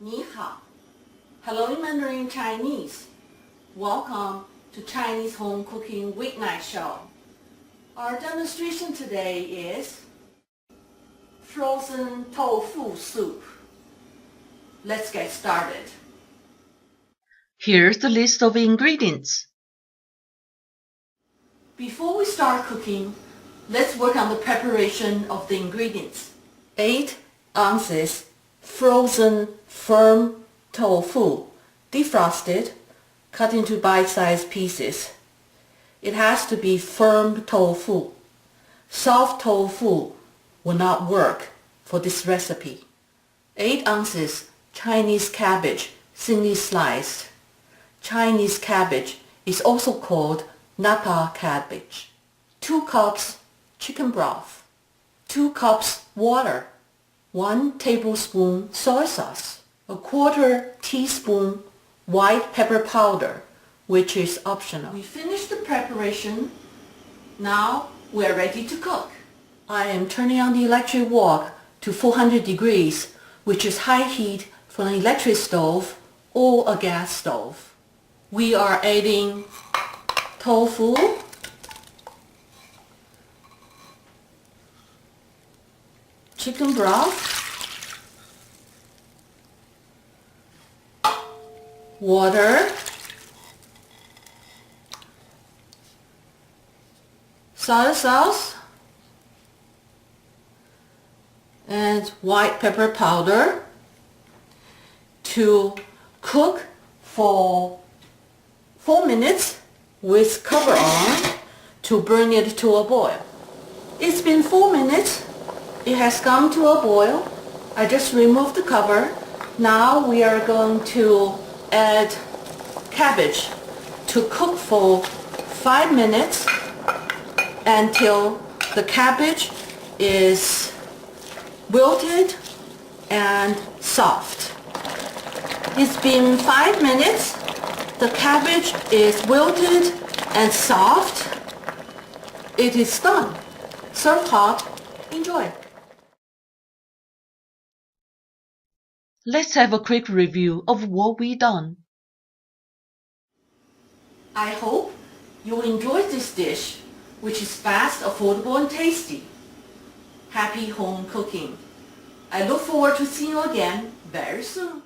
Ni hao. Hello in Mandarin Chinese. Welcome to Chinese Home Cooking Weeknight Show. Our demonstration today is frozen tofu soup. Let's get started. Here's the list of ingredients. Before we start cooking, let's work on the preparation of the ingredients. 8 ounces frozen firm tofu, defrosted, cut into bite-sized pieces. It has to be firm tofu. Soft tofu will not work for this recipe. 8 ounces Chinese cabbage, thinly sliced. Chinese cabbage is also called Napa cabbage. 2 cups chicken broth. 2 cups water. 1 tablespoon soy sauce. 1/4 teaspoon white pepper powder, which is optional. We finished the preparation. Now we are ready to cook. I am turning on the electric wok to 400 degrees, which is high heat for an electric stove or a gas stove. We are adding tofu, chicken broth, water, soy sauce, and white pepper powder to cook for 4 minutes with cover on to bring it to a boil. It's been 4 minutes. It has come to a boil. I just removed the cover. Now we are going to add cabbage to cook for 5 minutes until the cabbage is wilted and soft. It's been 5 minutes. The cabbage is wilted and soft. It is done. Serve hot. Enjoy. Let's have a quick review of what we done. I hope you enjoy this dish, which is fast, affordable, and tasty. Happy home cooking. I look forward to seeing you again very soon.